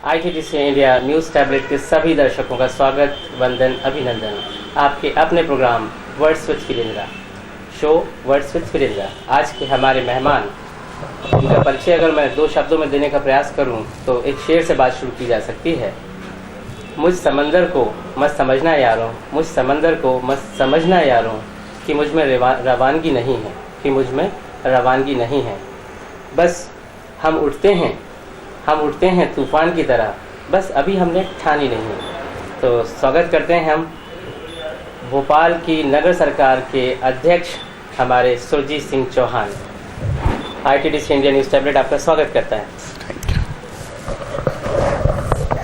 ITDC India news tablet के सभी दर्शकों का स्वागत, वंदन, अभिनंदन। आपके अपने programme words with Virendra, show words with Virendra. आज के हमारे मेहमान, इनका परिचय अगर मैं 2 शब्दों में देने का प्रयास करूं तो एक शेर से बात शुरू की जा सकती है। मुझ समंदर को मत समझना यारों, मुझ समंदर को मत समझना यारों, कि मुझ में रवानगी नहीं है, कि मुझ में रवानगी नहीं है। बस हम उठते हैं तूफ़ान की तरह, बस अभी हमने ठानी नहीं है। तो स्वागत करते हैं हम भोपाल की नगर सरकार के अध्यक्ष हमारे Surjit Singh Chauhan. ITDC India news tablet आपका स्वागत करता है।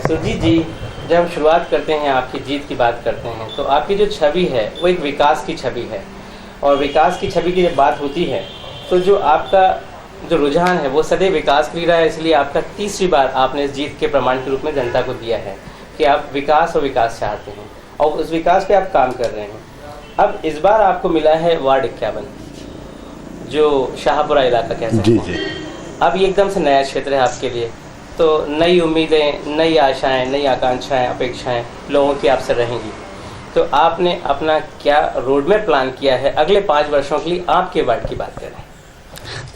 सुरजीत जी, जब हम शुरुआत करते हैं, आपकी जीत की बात करते हैं, तो आपकी जो छवि है वो एक विकास की छवि है, और विकास की छवि की जब बात होती है तो जो आपका जो रुझान है वो सदैव विकास के लिए रहा है। इसलिए आपका 3री बार आपने इस जीत के प्रमाण के रूप में जनता को दिया है कि आप विकास और विकास चाहते हैं, और उस विकास पे आप काम कर रहे हैं। अब इस बार आपको मिला है वार्ड 51, जो शाहपुरा इलाका कह सकते हैं। जी। अब ये एकदम से नया क्षेत्र है आपके लिए, तो नई उम्मीदें, नई आशाएं, नई आकांक्षाएं, अपेक्षाएं लोगों की आपसे रहेंगी। तो आपने अपना क्या रोड मैप प्लान किया है अगले 5 वर्षों के लिए? आपके वार्ड की बात करें।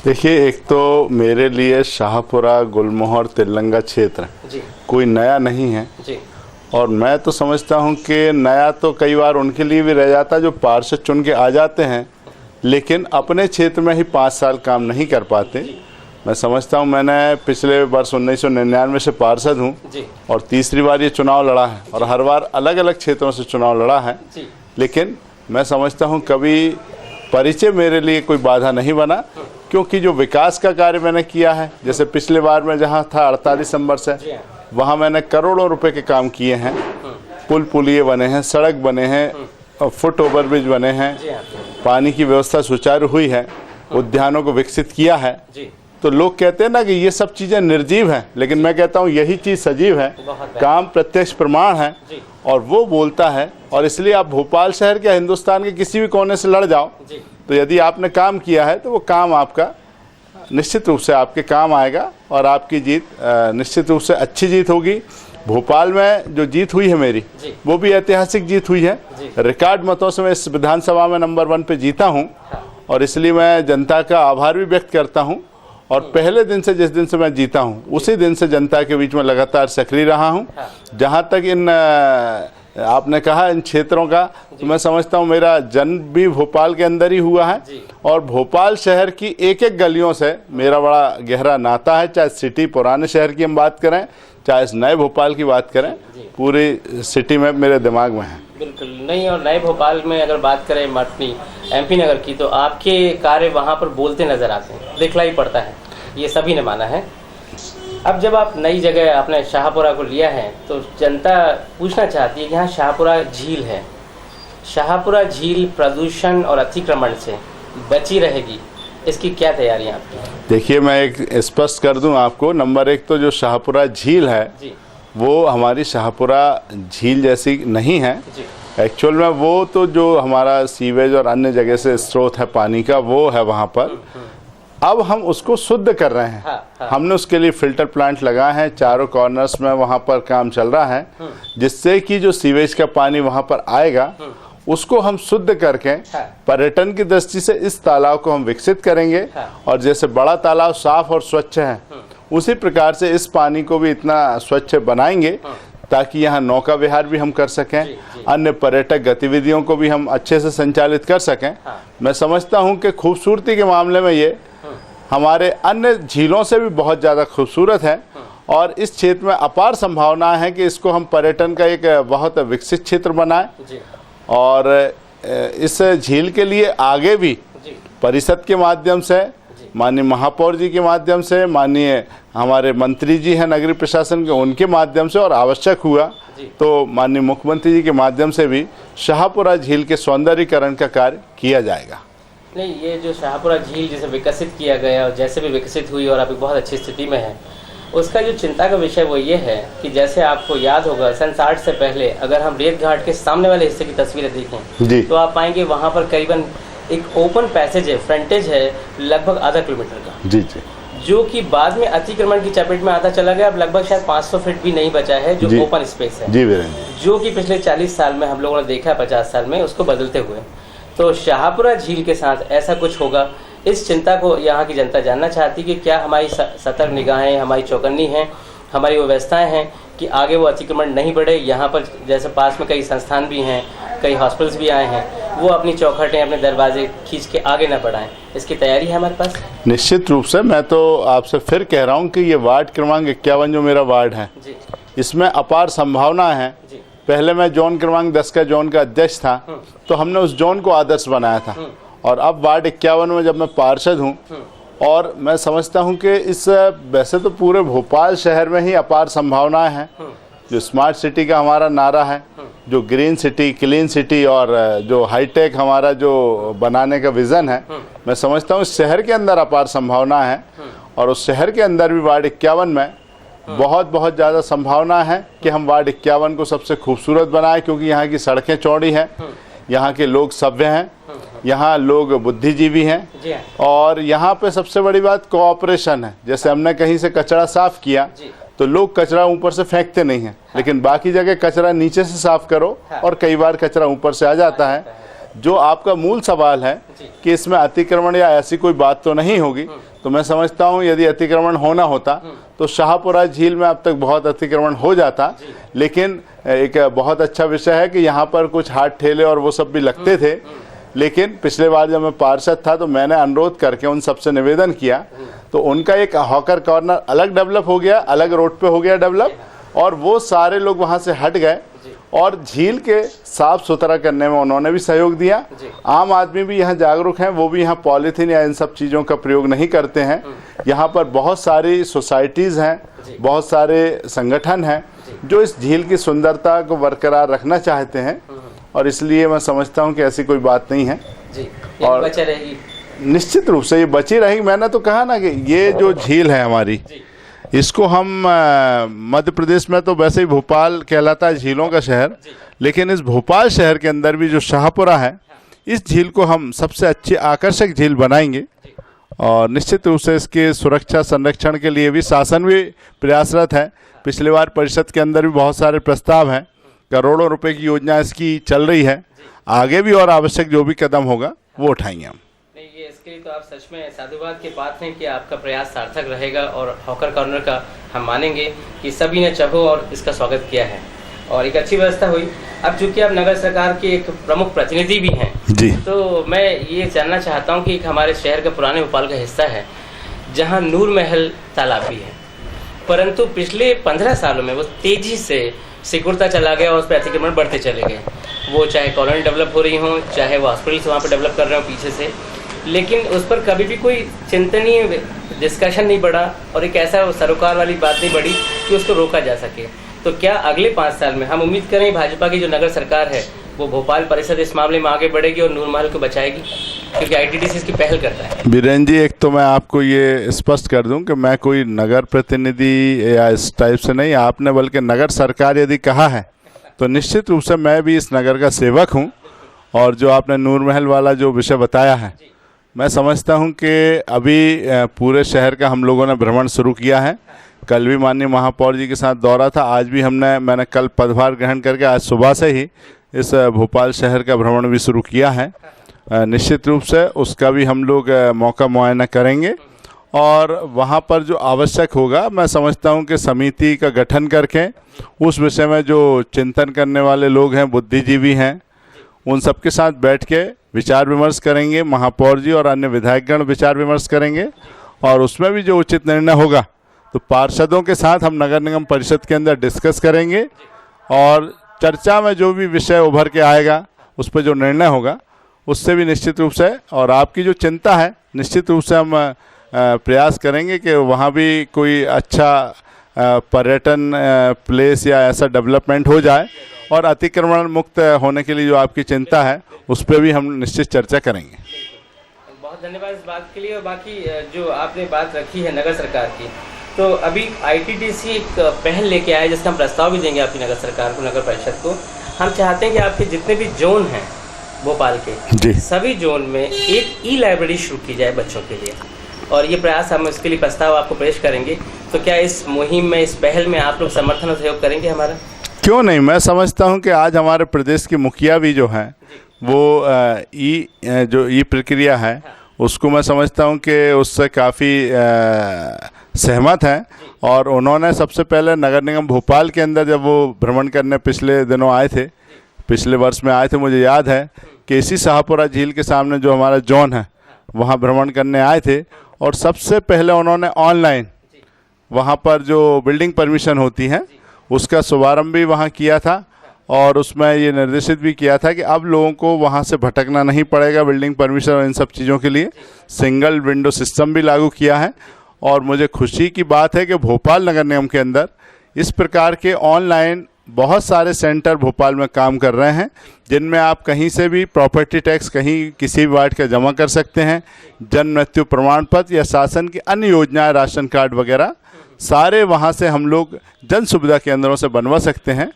देखिए, एक तो मेरे लिए शाहपुरा, गुलमोहर, तिलंगा क्षेत्र कोई नया नहीं है जी। और मैं तो समझता हूं कि नया तो कई बार उनके लिए भी रह जाता जो पार्षद चुन के आ जाते हैं, लेकिन अपने क्षेत्र में ही 5 साल काम नहीं कर पाते। मैं समझता हूं, मैंने पिछले वर्ष 1999 से पार्षद हूं और 3री बार ये चुनाव लड़ा है, और हर बार अलग अलग क्षेत्रों से चुनाव लड़ा है। लेकिन मैं समझता हूं कभी परिचय मेरे लिए कोई बाधा नहीं बना, क्योंकि जो विकास का कार्य मैंने किया है, जैसे पिछले बार में जहां था 48 नंबर से, वहां मैंने करोड़ों रुपए के काम किए हैं। पुल पुलिये बने हैं, सड़क बने हैं, फुट ओवर ब्रिज बने हैं, पानी की व्यवस्था सुचारू हुई है, उद्यानों को विकसित किया है। तो लोग कहते हैं ना कि ये सब चीज़ें निर्जीव हैं, लेकिन मैं कहता हूँ यही चीज़ सजीव है। काम प्रत्यक्ष प्रमाण है और वो बोलता है। और इसलिए आप भोपाल शहर के, हिंदुस्तान के किसी भी कोने से लड़ जाओ, तो यदि आपने काम किया है तो वो काम आपका निश्चित रूप से आपके काम आएगा, और आपकी जीत निश्चित रूप से अच्छी जीत होगी। भोपाल में जो जीत हुई है मेरी, वो भी ऐतिहासिक जीत हुई है। रिकॉर्ड मतों से मैं इस विधानसभा में नंबर 1 पे जीता हूँ, और इसलिए मैं जनता का आभार भी व्यक्त करता हूँ। और पहले दिन से, जिस दिन से मैं जीता हूँ, उसी दिन से जनता के बीच में लगातार सक्रिय रहा हूँ। जहाँ तक इन आपने कहा इन क्षेत्रों का, तो मैं समझता हूँ मेरा जन्म भी भोपाल के अंदर ही हुआ है, और भोपाल शहर की एक एक गलियों से मेरा बड़ा गहरा नाता है। चाहे सिटी पुराने शहर की हम बात करें, चाहे इस नए भोपाल की बात करें, पूरी सिटी में मेरे दिमाग में है। बिल्कुल नहीं। और नए भोपाल में अगर बात करें अपनी MP नगर की, तो आपके कार्य वहाँ पर बोलते नजर आते हैं, दिखलाई पड़ता है, ये सभी ने माना है। अब जब आप नई जगह आपने शाहपुरा को लिया है, तो जनता पूछना चाहती है कि यहाँ शाहपुरा झील है, शाहपुरा झील प्रदूषण और अतिक्रमण से बची रहेगी, इसकी क्या तैयारियाँ आपकी? देखिए, मैं एक स्पष्ट कर दूं आपको। नंबर 1 तो जो शाहपुरा झील है वो हमारी शाहपुरा झील जैसी नहीं है। एक्चुअल में वो तो जो हमारा सीवेज और अन्य जगह से स्रोत है पानी का, वो है वहाँ पर। अब हम उसको शुद्ध कर रहे हैं। हमने उसके लिए फिल्टर प्लांट लगाए हैं, चारों कॉर्नर्स में वहाँ पर काम चल रहा है, जिससे कि जो सीवेज का पानी वहाँ पर आएगा उसको हम शुद्ध करके पर्यटन की दृष्टि से इस तालाब को हम विकसित करेंगे। और जैसे बड़ा तालाब साफ और स्वच्छ है, उसी प्रकार से इस पानी को भी इतना स्वच्छ बनाएंगे ताकि यहाँ नौका विहार भी हम कर सकें, अन्य पर्यटक गतिविधियों को भी हम अच्छे से संचालित कर सकें। मैं समझता हूँ कि खूबसूरती के मामले में ये हमारे अन्य झीलों से भी बहुत ज़्यादा खूबसूरत है, और इस क्षेत्र में अपार संभावना है कि इसको हम पर्यटन का एक बहुत विकसित क्षेत्र बनाएं। और इस झील के लिए आगे भी परिषद के माध्यम से, माननीय महापौर जी के माध्यम से, माननीय हमारे मंत्री जी हैं नगरीय प्रशासन के, उनके माध्यम से, और आवश्यक हुआ तो माननीय मुख्यमंत्री जी के माध्यम से भी शाहपुरा झील के सौंदर्यीकरण का कार्य किया जाएगा। नहीं, ये जो शाहपुरा झील जैसे विकसित किया गया और जैसे भी विकसित हुई और अभी बहुत अच्छी स्थिति में है, उसका जो चिंता का विषय वो ये है कि जैसे आपको याद होगा सन 60 से पहले अगर हम रेत घाट के सामने वाले हिस्से की तस्वीरें देखें तो आप पाएंगे वहाँ पर करीबन एक ओपन पैसेज है, फ्रंटेज है लगभग आधा किलोमीटर का, जो कि बाद में अतिक्रमण की चपेट में आता चला गया। अब लगभग शायद 500 फीट भी नहीं बचा है जो ओपन स्पेस है जी वीरेंद्र, जो कि पिछले 40 साल में हम लोगों ने देखा है, 50 साल में उसको बदलते हुए। तो शाहपुरा झील के साथ ऐसा कुछ होगा, इस चिंता को यहाँ की जनता जानना चाहती कि क्या हमारी सतर्क निगाहें, हमारी चौकन्नी हैं, हमारी व्यवस्थाएं हैं कि आगे वो अतिक्रमण नहीं बढ़े। यहाँ पर जैसे पास में कई संस्थान भी हैं, कई हॉस्पिटल्स भी आए हैं, वो अपनी चौखटें, अपने दरवाजे खींच के आगे न बढ़ाएं। इसकी तैयारी है हमारे पास। निश्चित रूप से मैं तो आपसे फिर कह रहा हूँ कि ये वार्ड क्रमांक 51 जो मेरा वार्ड है जी, इसमें अपार संभावना है जी। पहले मैं जोन क्रमांक 10 का जोन का अध्यक्ष था, तो हमने उस जोन को आदर्श बनाया था, और अब वार्ड 51 में जब मैं पार्षद हूँ, और मैं समझता हूँ कि इस वैसे तो पूरे भोपाल शहर में ही अपार संभावनाएं हैं। जो स्मार्ट सिटी का हमारा नारा है, जो ग्रीन सिटी, क्लीन सिटी और जो हाईटेक हमारा जो बनाने का विज़न है, मैं समझता हूँ इस शहर के अंदर अपार संभावना है। और उस शहर के अंदर भी वार्ड 51 में बहुत ज़्यादा संभावना है कि हम वार्ड 51 को सबसे खूबसूरत बनाएं, क्योंकि यहाँ की सड़कें चौड़ी हैं, यहाँ के लोग सभ्य हैं, यहाँ लोग बुद्धिजीवी हैं, और यहाँ पे सबसे बड़ी बात कोऑपरेशन है। जैसे हमने कहीं से कचरा साफ किया तो लोग कचरा ऊपर से फेंकते नहीं हैं, लेकिन बाकी जगह कचरा नीचे से साफ करो और कई बार कचरा ऊपर से आ जाता है। जो आपका मूल सवाल है कि इसमें अतिक्रमण या ऐसी कोई बात तो नहीं होगी, तो मैं समझता हूँ यदि अतिक्रमण होना होता तो शाहपुरा झील में अब तक बहुत अतिक्रमण हो जाता। लेकिन एक बहुत अच्छा विषय है कि यहाँ पर कुछ हाथ ठेले और वो सब भी लगते थे, लेकिन पिछले बार जब मैं पार्षद था तो मैंने अनुरोध करके उन सबसे निवेदन किया, तो उनका एक हॉकर कॉर्नर अलग डेवलप हो गया, अलग रोड पे हो गया डेवलप, और वो सारे लोग वहाँ से हट गए और झील के साफ सुथरा करने में उन्होंने भी सहयोग दिया। आम आदमी भी यहाँ जागरूक हैं, वो भी यहाँ पॉलीथीन या इन सब चीज़ों का प्रयोग नहीं करते हैं। यहाँ पर बहुत सारी सोसाइटीज़ हैं, बहुत सारे संगठन हैं जो इस झील की सुंदरता को बरकरार रखना चाहते हैं, और इसलिए मैं समझता हूँ कि ऐसी कोई बात नहीं है जी, और बचा रहेगी। निश्चित रूप से ये बची रहेगी। मैंने तो कहा ना कि ये जो झील है हमारी, इसको हम मध्य प्रदेश में तो वैसे ही भोपाल कहलाता है झीलों का शहर, लेकिन इस भोपाल शहर के अंदर भी जो शाहपुरा है, इस झील को हम सबसे अच्छी आकर्षक झील बनाएंगे, और निश्चित रूप से इसके सुरक्षा संरक्षण के लिए भी शासन भी प्रयासरत है। पिछले बार परिषद के अंदर भी बहुत सारे प्रस्ताव हैं, करोड़ों रुपए की योजना इसकी चल रही है। आगे भी और आवश्यक जो भी कदम होगा वो उठाएंगे हम। नहीं, ये इसके लिए तो आप सच में साधुवाद के पात्र हैं कि आपका प्रयास सार्थक रहेगा, और हॉकर कॉर्नर का हम मानेंगे कि सभी ने चाहो और इसका स्वागत किया है और एक अच्छी व्यवस्था हुई। अब चूंकि आप नगर सरकार के एक प्रमुख प्रतिनिधि भी हैं जी, तो मैं ये जानना चाहता हूँ कि एक हमारे शहर का पुराने भोपाल का हिस्सा है जहाँ नूर महल तालाब भी है, परंतु पिछले 15 सालों में वो तेजी से सिकुड़ता चला गया और उस पर अतिक्रमण बढ़ते चले गए। वो चाहे कॉलोनी डेवलप हो रही हो, चाहे वो हॉस्पिटल्स वहाँ पे डेवलप कर रहे हो पीछे से, लेकिन उस पर कभी भी कोई चिंतनीय डिस्कशन नहीं बढ़ा और एक ऐसा सरोकार वाली बात नहीं बढ़ी कि उसको रोका जा सके। तो क्या अगले 5 साल में हम उम्मीद करें भाजपा की जो नगर सरकार है वो भोपाल परिषद इस मामले में आगे बढ़ेगी और नूर महल को बचाएगी, क्योंकि ITDC इसकी पहल करता है? बीरेन जी, एक तो मैं आपको ये स्पष्ट कर दूं कि मैं कोई नगर प्रतिनिधि या इस टाइप से नहीं, आपने बल्कि नगर सरकार यदि कहा है तो निश्चित रूप से मैं भी इस नगर का सेवक हूं। और जो आपने नूर महल वाला जो विषय बताया है, मैं समझता हूं कि अभी पूरे शहर का हम लोगों ने भ्रमण शुरू किया है। कल भी माननीय महापौर जी के साथ दौरा था, आज भी मैंने कल पदभार ग्रहण करके आज सुबह से ही इस भोपाल शहर का भ्रमण भी शुरू किया है। निश्चित रूप से उसका भी हम लोग मौका मुआयना करेंगे, और वहाँ पर जो आवश्यक होगा मैं समझता हूँ कि समिति का गठन करके उस विषय में जो चिंतन करने वाले लोग हैं, बुद्धिजीवी हैं, उन सबके साथ बैठ के विचार विमर्श करेंगे। महापौर जी और अन्य विधायकगण विचार विमर्श करेंगे, और उसमें भी जो उचित निर्णय होगा तो पार्षदों के साथ हम नगर निगम परिषद के अंदर डिस्कस करेंगे, और चर्चा में जो भी विषय उभर के आएगा उस पर जो निर्णय होगा उससे भी निश्चित रूप से, और आपकी जो चिंता है निश्चित रूप से हम प्रयास करेंगे कि वहाँ भी कोई अच्छा पर्यटन प्लेस या ऐसा डेवलपमेंट हो जाए, और अतिक्रमण मुक्त होने के लिए जो आपकी चिंता है उस पर भी हम निश्चित चर्चा करेंगे। बहुत धन्यवाद इस बात के लिए। और बाकी जो आपने बात रखी है नगर सरकार की, तो अभी ITDC एक पहल लेके आया जिसका हम प्रस्ताव भी देंगे आपकी नगर सरकार को, नगर परिषद को। हम चाहते हैं कि आपके जितने भी जोन हैं भोपाल के, सभी जोन में एक ई-लाइब्रेरी शुरू की जाए बच्चों के लिए। और ये प्रयास हम इसके लिए प्रस्ताव आपको पेश करेंगे। तो क्या इस मुहिम में, इस पहल में आप लोग समर्थन और सहयोग करेंगे हमारा? क्यों नहीं। मैं समझता हूं कि आज हमारे प्रदेश की मुखिया भी जो हैं वो जो ई प्रक्रिया है उसको मैं समझता हूं कि उससे काफ़ी सहमत हैं। और उन्होंने सबसे पहले नगर निगम भोपाल के अंदर जब वो भ्रमण करने पिछले दिनों आए थे, पिछले वर्ष में आए थे, मुझे याद है कि इसी शाहपुरा झील के सामने जो हमारा जोन है वहाँ भ्रमण करने आए थे। और सबसे पहले उन्होंने ऑनलाइन वहाँ पर जो बिल्डिंग परमिशन होती है उसका शुभारंभ भी वहाँ किया था। और उसमें ये निर्देशित भी किया था कि अब लोगों को वहाँ से भटकना नहीं पड़ेगा बिल्डिंग परमिशन और इन सब चीज़ों के लिए। सिंगल विंडो सिस्टम भी लागू किया है। और मुझे खुशी की बात है कि भोपाल नगर निगम के अंदर इस प्रकार के ऑनलाइन बहुत सारे सेंटर भोपाल में काम कर रहे हैं, जिनमें आप कहीं से भी प्रॉपर्टी टैक्स कहीं किसी भी वार्ड का जमा कर सकते हैं। जन्म मृत्यु प्रमाण पत्र या शासन की अन्य योजनाएं, राशन कार्ड वगैरह सारे वहां से हम लोग जन सुविधा केंद्रों से बनवा सकते हैं।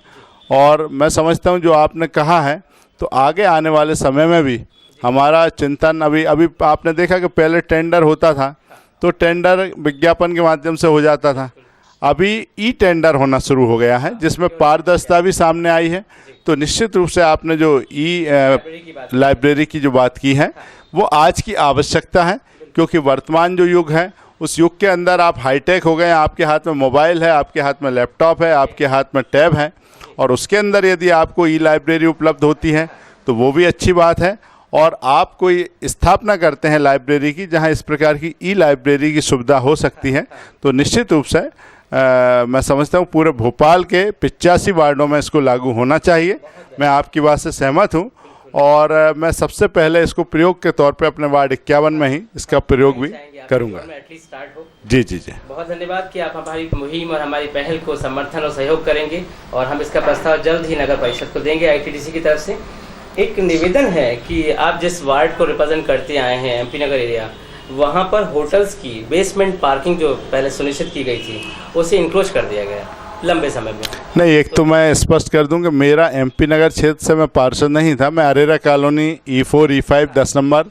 और मैं समझता हूं जो आपने कहा है तो आगे आने वाले समय में भी हमारा चिंतन अभी आपने देखा कि पहले टेंडर होता था तो टेंडर विज्ञापन के माध्यम से हो जाता था। अभी ई टेंडर होना शुरू हो गया है जिसमें पारदर्शिता भी सामने आई है। तो निश्चित रूप से आपने जो लाइब्रेरी की जो बात की है वो आज की आवश्यकता है, क्योंकि वर्तमान जो युग है उस युग के अंदर आप हाईटेक हो गए हैं। आपके हाथ में मोबाइल है, आपके हाथ में लैपटॉप है, आपके हाथ में टैब है, और उसके अंदर यदि आपको ई लाइब्रेरी उपलब्ध होती है तो वो भी अच्छी बात है। और आप कोई स्थापना करते हैं लाइब्रेरी की जहां इस प्रकार की ई लाइब्रेरी की सुविधा हो सकती है तो निश्चित रूप से मैं समझता हूँ पूरे भोपाल के 85 वार्डों में इसको लागू होना चाहिए। मैं आपकी बात से सहमत हूँ और मैं सबसे पहले इसको प्रयोग के तौर पे अपने वार्ड 51 में ही इसका प्रयोग भी करूँगा। जी जी जी, बहुत धन्यवाद कि आप हमारी मुहिम और हमारी पहल को समर्थन और सहयोग करेंगे और हम इसका प्रस्ताव जल्द ही नगर परिषद को देंगे ITDC की तरफ से। एक निवेदन है कि आप जिस वार्ड को रिप्रेजेंट करते आए हैं MP नगर एरिया, वहाँ पर होटल्स की बेसमेंट पार्किंग जो पहले सुनिश्चित की गई थी उसे इंक्लोज कर दिया गया लंबे समय में। नहीं, एक तो मैं स्पष्ट कर दूं कि मेरा MP नगर क्षेत्र से मैं पार्षद नहीं था। मैं Arera colony E4 E5 10 number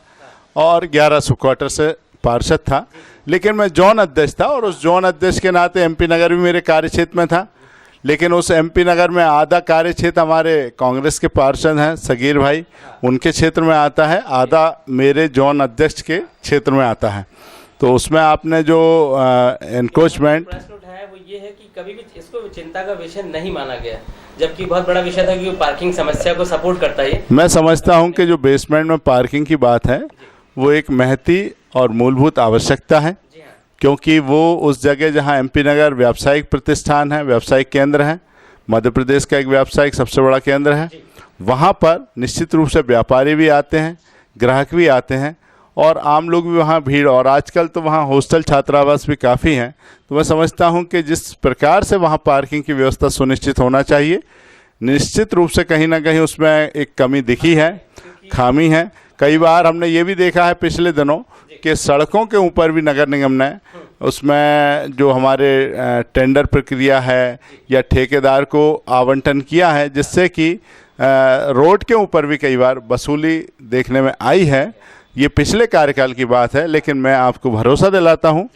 और 1100 क्वार्टर से पार्षद था, लेकिन मैं जोन अध्यक्ष था और उस जोन अध्यक्ष के नाते MP नगर भी मेरे कार्य क्षेत्र में था। लेकिन उस MP नगर में आधा कार्य क्षेत्र हमारे कांग्रेस के पार्षद हैं सगीर भाई, उनके क्षेत्र में आता है, आधा मेरे जोन अध्यक्ष के क्षेत्र में आता है। तो उसमें आपने जो एनक्रोचमेंट उठाया वो ये है कि कभी भी इसको चिंता का विषय नहीं माना गया, जबकि बहुत बड़ा विषय था कि पार्किंग समस्या को सपोर्ट करता है। मैं समझता हूँ कि जो बेसमेंट में पार्किंग की बात है वो एक महती और मूलभूत आवश्यकता है, क्योंकि वो उस जगह जहां MP नगर व्यावसायिक प्रतिष्ठान है, व्यावसायिक केंद्र है, मध्य प्रदेश का एक व्यावसायिक सबसे बड़ा केंद्र है, वहां पर निश्चित रूप से व्यापारी भी आते हैं, ग्राहक भी आते हैं और आम लोग भी वहां भीड़, और आजकल तो वहां हॉस्टल छात्रावास भी काफ़ी हैं। तो मैं समझता हूं कि जिस प्रकार से वहां पार्किंग की व्यवस्था सुनिश्चित होना चाहिए, निश्चित रूप से कहीं ना कहीं उसमें एक कमी दिखी है, खामी है। कई बार हमने ये भी देखा है पिछले दिनों कि सड़कों के ऊपर भी नगर निगम ने उसमें जो हमारे टेंडर प्रक्रिया है या ठेकेदार को आवंटन किया है, जिससे कि रोड के ऊपर भी कई बार वसूली देखने में आई है। ये पिछले कार्यकाल की बात है, लेकिन मैं आपको भरोसा दिलाता हूँ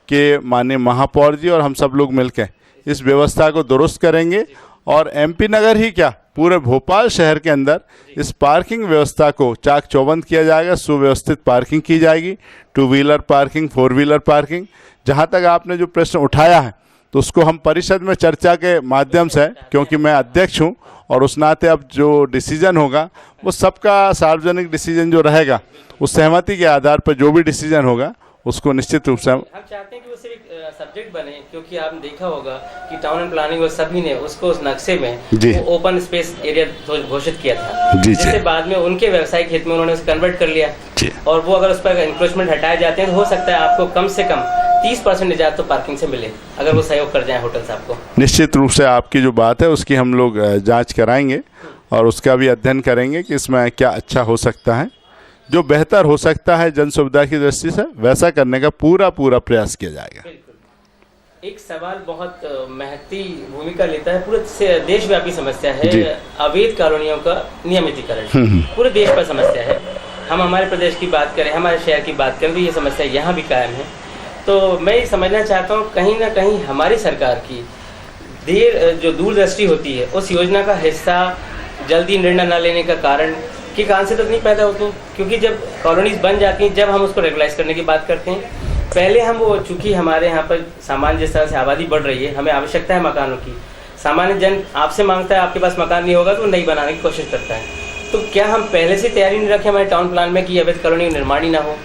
कि माननीय महापौर जी और हम सब लोग मिलकर इस व्यवस्था को दुरुस्त करेंगे और MP नगर ही क्या पूरे भोपाल शहर के अंदर इस पार्किंग व्यवस्था को चाक चौबंद किया जाएगा। सुव्यवस्थित पार्किंग की जाएगी, 2 व्हीलर पार्किंग, 4 व्हीलर पार्किंग। जहां तक आपने जो प्रश्न उठाया है तो उसको हम परिषद में चर्चा के माध्यम से, क्योंकि मैं अध्यक्ष हूं और उस नाते अब जो डिसीजन होगा वो सबका सार्वजनिक डिसीजन जो रहेगा उस सहमति के आधार पर जो भी डिसीजन होगा उसको निश्चित रूप से हम चाहते हैं कि वो सिर्फ सब्जेक्ट बने, क्योंकि आपने देखा होगा कि टाउन एंड प्लानिंग और सभी ने उसको उस नक्शे में वो ओपन स्पेस एरिया घोषित किया था, जिससे बाद में उनके व्यवसायिक हित में उन्होंने उसे कन्वर्ट कर लिया। और वो अगर उस पर इंक्रोचमेंट हटाए जाते हैं तो हो सकता है आपको कम से कम 30% निजात तो पार्किंग से मिले, अगर वो सहयोग कर जाए होटल्स आपको। निश्चित रूप से आपकी जो बात है उसकी हम लोग जाँच कराएंगे और उसका भी अध्ययन करेंगे कि इसमें क्या अच्छा हो सकता है, जो बेहतर हो सकता है जन सुविधा की दृष्टि से, वैसा करने का पूरा प्रयास किया जाएगा। एक सवाल बहुत महत्वपूर्ण भूमिका लेता है, पूरे देशव्यापी समस्या है अवैध कॉलोनियों का नियमितीकरण, पूरे देश पर समस्या है। हम हमारे प्रदेश की बात करें, हमारे शहर की बात करें, तो ये समस्या यहाँ भी कायम है। तो मैं ये समझना चाहता हूँ कहीं ना कहीं हमारी सरकार की जो दूरदृष्टि होती है उस योजना का हिस्सा जल्दी निर्णय न लेने का कारण के कारण से तो नहीं पैदा होते, क्योंकि जब कॉलोनीज बन जाती हैं, जब हम उसको रेगुलाइज करने की बात करते हैं, पहले हम वो, चूँकि हमारे यहाँ पर सामान्य जिस तरह से आबादी बढ़ रही है, हमें आवश्यकता है मकानों की, सामान्य जन आपसे मांगता है, आपके पास मकान नहीं होगा तो नहीं बनाने की कोशिश करता है। तो क्या हम पहले से तैयारी नहीं रखें हमारे टाउन प्लान में कि अवैध कॉलोनी का निर्माण ही ना हो,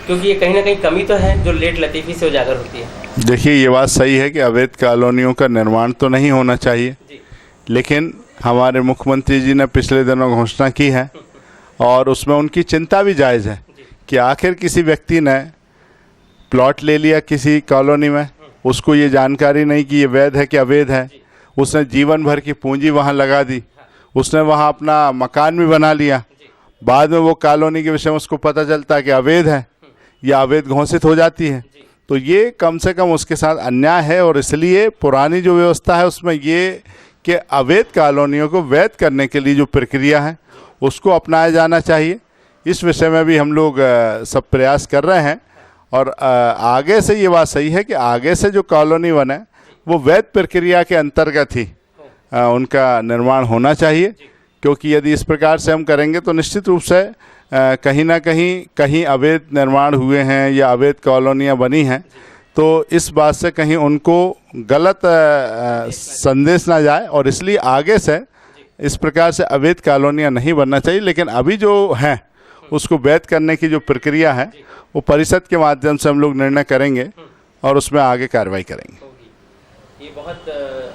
क्योंकि ये कहीं ना कहीं कमी तो है जो लेट लतीफ़ी से उजागर होती है। देखिए, ये बात सही है कि अवैध कॉलोनियों का निर्माण तो नहीं होना चाहिए, लेकिन हमारे मुख्यमंत्री जी ने पिछले दिनों घोषणा की है और उसमें उनकी चिंता भी जायज़ है कि आखिर किसी व्यक्ति ने प्लॉट ले लिया किसी कॉलोनी में, उसको ये जानकारी नहीं कि ये वैध है कि अवैध है, उसने जीवन भर की पूंजी वहाँ लगा दी, उसने वहाँ अपना मकान भी बना लिया, बाद में वो कॉलोनी के विषय में उसको पता चलता है कि अवैध है या अवैध घोषित हो जाती है, तो ये कम से कम उसके साथ अन्याय है। और इसलिए पुरानी जो व्यवस्था है उसमें ये कि अवैध कॉलोनियों को वैध करने के लिए जो प्रक्रिया है उसको अपनाया जाना चाहिए। इस विषय में भी हम लोग सब प्रयास कर रहे हैं और आगे से ये बात सही है कि आगे से जो कॉलोनी बने वो वैध प्रक्रिया के अंतर्गत ही उनका निर्माण होना चाहिए, क्योंकि यदि इस प्रकार से हम करेंगे तो निश्चित रूप से कहीं ना कहीं अवैध निर्माण हुए हैं या अवैध कॉलोनियाँ बनी हैं, तो इस बात से कहीं उनको गलत संदेश ना जाए, और इसलिए आगे से इस प्रकार से अवैध कॉलोनियाँ नहीं बनना चाहिए। लेकिन अभी जो हैं उसको वैध करने की जो प्रक्रिया है वो परिषद के माध्यम से हम लोग निर्णय करेंगे और उसमें आगे कार्रवाई करेंगे। ये बहुत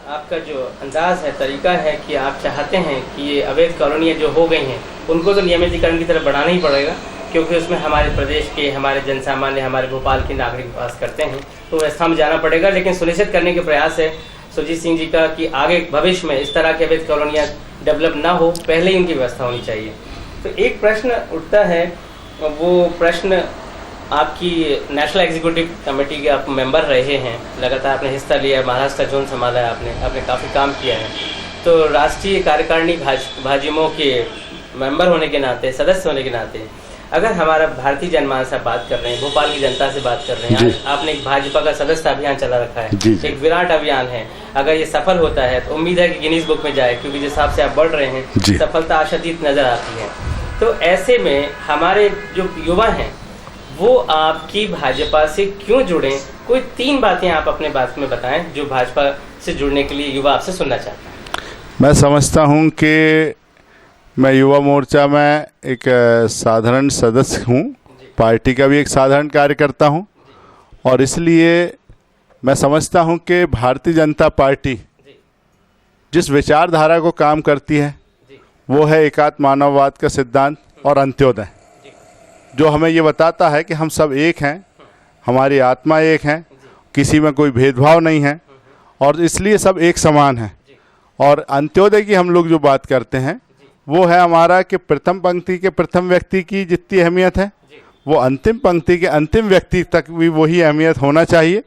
आपका जो अंदाज है, तरीका है कि आप चाहते हैं कि ये अवैध कॉलोनियाँ जो हो गई हैं उनको तो नियमितीकरण की तरफ बढ़ाना ही पड़ेगा, क्योंकि उसमें हमारे प्रदेश के, हमारे जनसामान्य, हमारे भोपाल के नागरिक वास करते हैं, तो व्यवस्था में जाना पड़ेगा। लेकिन सुनिश्चित करने के प्रयास है सुरजीत सिंह जी का कि आगे भविष्य में इस तरह के अवैध कॉलोनियाँ डेवलप ना हो, पहले ही उनकी व्यवस्था होनी चाहिए। तो एक प्रश्न उठता है, वो प्रश्न आपकी नेशनल एग्जीक्यूटिव कमेटी के आप मेंबर रहे हैं, लगातार आपने हिस्सा लिया, महाराष्ट्र जोन संभाला है आपने काफ़ी काम किया है, तो राष्ट्रीय कार्यकारिणी भाजयुमो के मेंबर होने के नाते, सदस्य होने के नाते, अगर हमारा भारतीय जनमानस से बात कर रहे हैं, भोपाल की जनता से बात कर रहे हैं, आपने एक भाजपा का सदस्य अभियान चला रखा है, एक विराट अभियान है, अगर ये सफल होता है तो उम्मीद है कि गिनीज बुक में जाए, क्योंकि जिस हिसाब से आप बढ़ रहे हैं सफलता आशातीत नजर आती है। तो ऐसे में हमारे जो युवा हैं वो आपकी भाजपा से क्यों जुड़ें? कोई 3 बातें आप अपने बात में बताएं जो भाजपा से जुड़ने के लिए युवा आपसे सुनना चाहते हैं। मैं समझता हूं कि मैं युवा मोर्चा में एक साधारण सदस्य हूं, पार्टी का भी एक साधारण कार्यकर्ता हूं, और इसलिए मैं समझता हूं कि भारतीय जनता पार्टी जिस विचारधारा को काम करती है वो है एकात्म मानववाद का सिद्धांत और अंत्योदय, जो हमें ये बताता है कि हम सब एक हैं, हमारी आत्मा एक है, किसी में कोई भेदभाव नहीं है और इसलिए सब एक समान है। और अंत्योदय की हम लोग जो बात करते हैं वो है हमारा कि प्रथम पंक्ति के प्रथम व्यक्ति की जितनी अहमियत है वो अंतिम पंक्ति के अंतिम व्यक्ति तक भी वही अहमियत होना चाहिए,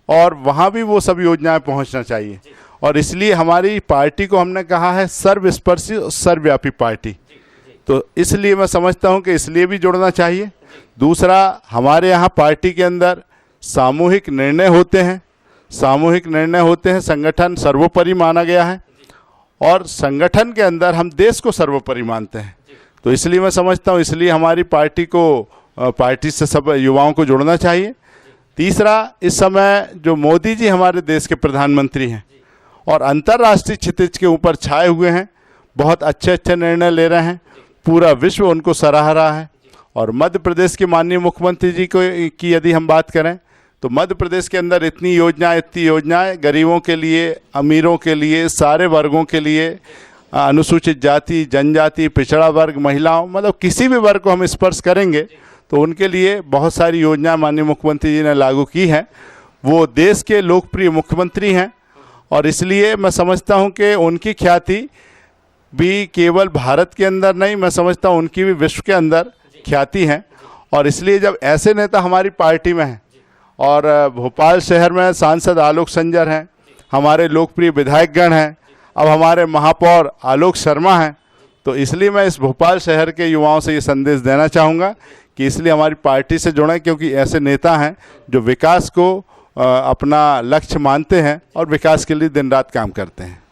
और वहाँ भी वो सब योजनाएं पहुँचना चाहिए। और इसलिए हमारी पार्टी को हमने कहा है सर्वस्पर्शी और सर्वव्यापी पार्टी, तो इसलिए मैं समझता हूं कि इसलिए भी जुड़ना चाहिए। दूसरा, हमारे यहाँ पार्टी के अंदर सामूहिक निर्णय होते हैं, संगठन सर्वोपरि माना गया है और संगठन के अंदर हम देश को सर्वोपरि मानते हैं, तो इसलिए मैं समझता हूं इसलिए हमारी पार्टी से सब युवाओं को जुड़ना चाहिए। तीसरा, इस समय जो मोदी जी हमारे देश के प्रधानमंत्री हैं और अंतर्राष्ट्रीय क्षितिज के ऊपर छाए हुए हैं, बहुत अच्छे निर्णय ले रहे हैं, पूरा विश्व उनको सराह रहा है। और मध्य प्रदेश के माननीय मुख्यमंत्री जी की यदि हम बात करें तो मध्य प्रदेश के अंदर इतनी योजनाएं गरीबों के लिए, अमीरों के लिए, सारे वर्गों के लिए, अनुसूचित जाति, जनजाति, पिछड़ा वर्ग, महिलाओं, मतलब किसी भी वर्ग को हम स्पर्श करेंगे तो उनके लिए बहुत सारी योजनाएं माननीय मुख्यमंत्री जी ने लागू की हैं। वो देश के लोकप्रिय मुख्यमंत्री हैं और इसलिए मैं समझता हूं कि उनकी ख्याति भी केवल भारत के अंदर नहीं, मैं समझता हूं उनकी भी विश्व के अंदर ख्याति है। और इसलिए जब ऐसे नेता हमारी पार्टी में हैं और भोपाल शहर में सांसद आलोक संजर हैं, हमारे लोकप्रिय विधायकगण हैं, अब हमारे महापौर आलोक शर्मा हैं, तो इसलिए मैं इस भोपाल शहर के युवाओं से ये संदेश देना चाहूँगा कि इसलिए हमारी पार्टी से जुड़ें, क्योंकि ऐसे नेता हैं जो विकास को अपना लक्ष्य मानते हैं और विकास के लिए दिन रात काम करते हैं।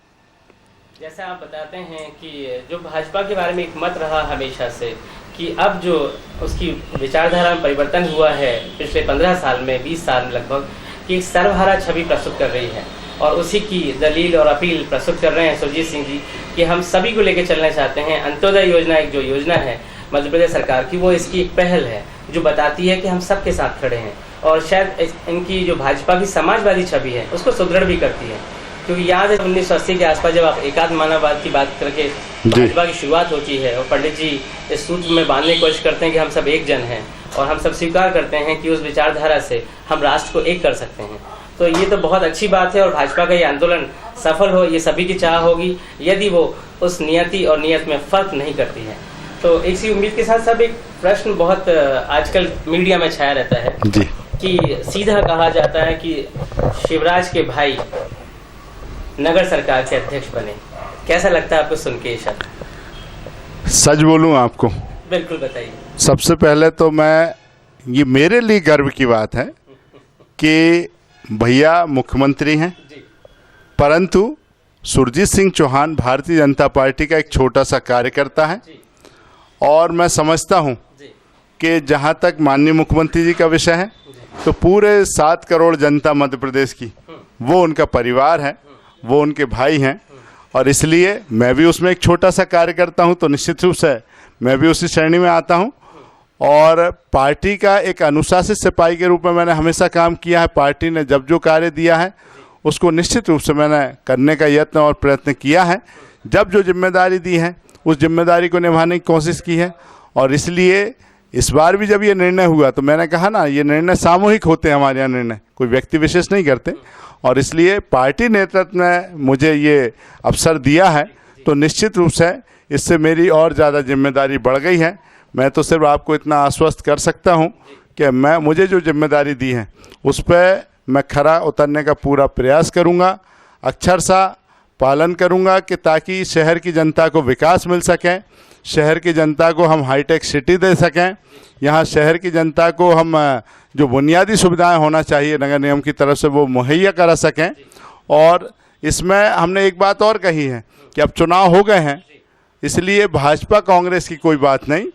जैसे आप बताते हैं कि जो भाजपा के बारे में एक मत रहा हमेशा से कि अब जो उसकी विचारधारा में परिवर्तन हुआ है पिछले 15 साल में, 20 साल में लगभग, कि एक सर्वहारा छवि प्रस्तुत कर रही है और उसी की दलील और अपील प्रस्तुत कर रहे हैं सुरजीत सिंह जी कि हम सभी को लेकर चलना चाहते हैं। अंत्योदय योजना एक जो योजना है मध्य प्रदेश सरकार की, वो इसकी एक पहल है जो बताती है कि हम सबके साथ खड़े हैं और शायद इनकी जो भाजपा की समाजवादी छवि है उसको सुदृढ़ भी करती है। क्योंकि याद है 1980 के आसपास जब आप एकात्म मानववाद की बात करके भाजपा की शुरुआत होती है और पंडित जी इस सूत्र में बांधने की कोशिश करते हैं कि हम सब एक जन हैं और हम सब स्वीकार करते हैं कि उस विचारधारा से हम राष्ट्र को एक कर सकते हैं। तो ये तो बहुत अच्छी बात है और भाजपा का ये आंदोलन सफल हो ये सभी की चाह होगी यदि वो उस नियति और नियत में फर्क नहीं करती है। तो इसी उम्मीद के साथ सब एक प्रश्न बहुत आजकल मीडिया में छाया रहता है जी, कि सीधा कहा जाता है कि शिवराज के भाई नगर सरकार के अध्यक्ष बने। कैसा लगता है आपको सुन के ये शब्द? सच बोलूं आपको? बिल्कुल बताइए। सबसे पहले तो ये मेरे लिए गर्व की बात है कि भैया मुख्यमंत्री हैं, परंतु सुरजीत सिंह चौहान भारतीय जनता पार्टी का एक छोटा सा कार्यकर्ता है और मैं समझता हूं कि जहां तक माननीय मुख्यमंत्री जी का विषय है तो पूरे 7 करोड़ जनता मध्य प्रदेश की वो उनका परिवार है, वो उनके भाई हैं और इसलिए मैं भी उसमें एक छोटा सा कार्यकर्ता हूं, तो निश्चित रूप से मैं भी उसी श्रेणी में आता हूं और पार्टी का एक अनुशासित सिपाही के रूप में मैंने हमेशा काम किया है। पार्टी ने जब जो कार्य दिया है उसको निश्चित रूप से मैंने करने का यत्न और प्रयत्न किया है। जब जो जिम्मेदारी दी है उस जिम्मेदारी को निभाने की कोशिश की है और इसलिए इस बार भी जब ये निर्णय हुआ तो मैंने कहा ना, ये निर्णय सामूहिक होते हैं, हमारे यहाँ निर्णय कोई व्यक्ति विशेष नहीं करते और इसलिए पार्टी नेतृत्व ने मुझे ये अवसर दिया है तो निश्चित रूप से इससे मेरी और ज़्यादा जिम्मेदारी बढ़ गई है। मैं तो सिर्फ आपको इतना आश्वस्त कर सकता हूं कि मुझे जो जिम्मेदारी दी है उस पर मैं खरा उतरने का पूरा प्रयास करूंगा, अक्षरशः पालन करूंगा कि ताकि शहर की जनता को विकास मिल सके, शहर की जनता को हम हाईटेक सिटी दे सकें, यहाँ शहर की जनता को हम जो बुनियादी सुविधाएं होना चाहिए नगर निगम की तरफ से वो मुहैया करा सकें। और इसमें हमने एक बात और कही है कि अब चुनाव हो गए हैं, इसलिए भाजपा कांग्रेस की कोई बात नहीं,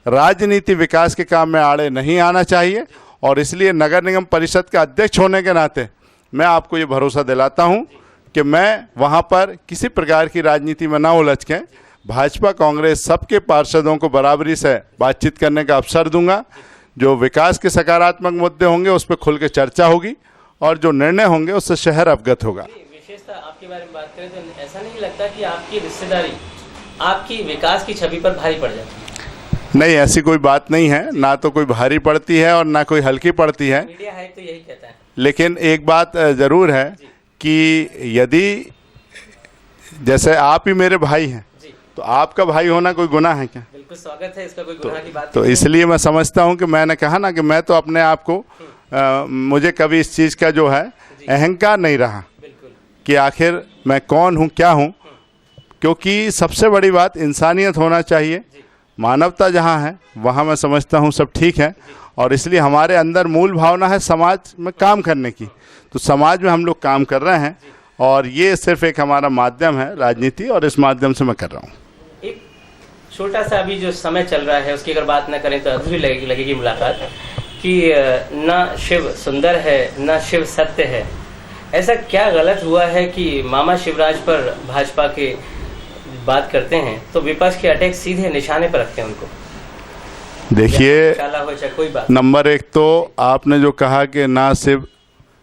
राजनीति विकास के काम में आड़े नहीं आना चाहिए और इसलिए नगर निगम परिषद का अध्यक्ष होने के नाते मैं आपको ये भरोसा दिलाता हूँ कि मैं वहाँ पर किसी प्रकार की राजनीति में ना उलझ के भाजपा कांग्रेस सबके पार्षदों को बराबरी से बातचीत करने का अवसर दूंगा। जो विकास के सकारात्मक मुद्दे होंगे उस पर खुल के चर्चा होगी और जो निर्णय होंगे उससे शहर अवगत होगा। विशेषता आपके बारे में बात करें तो ऐसा नहीं लगता कि आपकी रिश्तेदारी आपकी विकास की छवि पर भारी पड़ जाती है? नहीं, ऐसी कोई बात नहीं है, ना तो कोई भारी पड़ती है और ना कोई हल्की पड़ती है। मीडिया है तो यही कहता है। लेकिन एक बात जरूर है कि यदि जैसे आप ही मेरे भाई हैं तो आपका भाई होना कोई गुनाह है क्या? बिल्कुल स्वागत है, इसका कोई गुनाह की बात तो इसलिए मैं समझता हूं कि मैंने कहा ना कि मैं तो अपने आप को मुझे कभी इस चीज़ का जो है अहंकार नहीं रहा कि आखिर मैं कौन हूं, क्या हूं, क्योंकि सबसे बड़ी बात इंसानियत होना चाहिए। मानवता जहां है वहां मैं समझता हूं सब ठीक है और इसलिए हमारे अंदर मूल भावना है समाज में काम करने की, तो समाज में हम लोग काम कर रहे हैं और ये सिर्फ एक हमारा माध्यम है राजनीति और इस माध्यम से मैं कर रहा हूँ। एक छोटा सा अभी जो समय चल रहा है उसकी अगर बात न करें तो अधूरी लगेगी मुलाकात कि न शिव सुंदर है न शिव सत्य है। ऐसा क्या गलत हुआ है कि मामा शिवराज पर भाजपा के बात करते हैं तो विपक्ष के अटैक सीधे निशाने पर रखते हैं उनको? देखिए, कोई बात नंबर एक तो आपने जो कहा कि ना शिव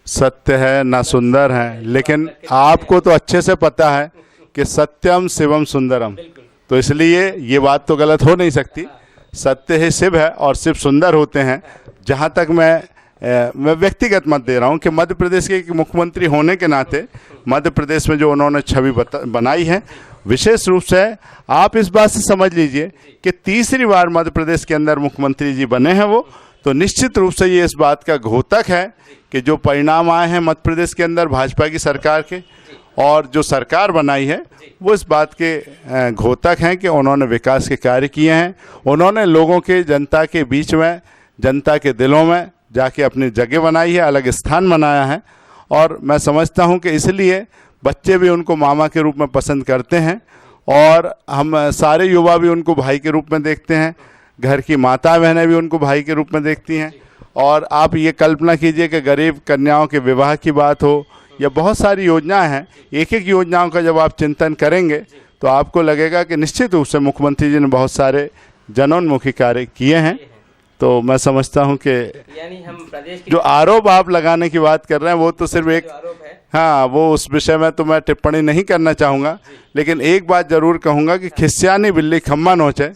सत्य है ना सुंदर है, लेकिन आपको तो अच्छे से पता है कि सत्यम शिवम सुंदरम, तो इसलिए ये बात तो गलत हो नहीं सकती। सत्य ही शिव है और शिव सुंदर होते हैं। जहाँ तक मैं व्यक्तिगत मत दे रहा हूँ कि मध्य प्रदेश के मुख्यमंत्री होने के नाते मध्य प्रदेश में जो उन्होंने छवि बनाई है, विशेष रूप से आप इस बात से समझ लीजिए कि तीसरी बार मध्य प्रदेश के अंदर मुख्यमंत्री जी बने हैं वो, तो निश्चित रूप से ये इस बात का घोतक है कि जो परिणाम आए हैं मध्य प्रदेश के अंदर भाजपा की सरकार के, और जो सरकार बनाई है वो इस बात के घोतक हैं कि उन्होंने विकास के कार्य किए हैं। उन्होंने लोगों के, जनता के बीच में, जनता के दिलों में जाके अपनी जगह बनाई है, अलग स्थान बनाया है। और मैं समझता हूं कि इसलिए बच्चे भी उनको मामा के रूप में पसंद करते हैं और हम सारे युवा भी उनको भाई के रूप में देखते हैं। घर की माता बहनें भी उनको भाई के रूप में देखती हैं। और आप ये कल्पना कीजिए कि गरीब कन्याओं के विवाह की बात हो या बहुत सारी योजनाएं हैं, एक एक योजनाओं का जब आप चिंतन करेंगे तो आपको लगेगा कि निश्चित रूप से मुख्यमंत्री जी ने बहुत सारे जनोन्मुखी कार्य किए हैं। तो मैं समझता हूं कि यानी हम प्रदेश की जो आरोप आप लगाने की बात कर रहे हैं वो तो सिर्फ एक, हाँ, वो उस विषय में तो मैं टिप्पणी नहीं करना चाहूँगा, लेकिन एक बात ज़रूर कहूँगा कि खिस्सियानी बिल्ली खम्मा नोचे,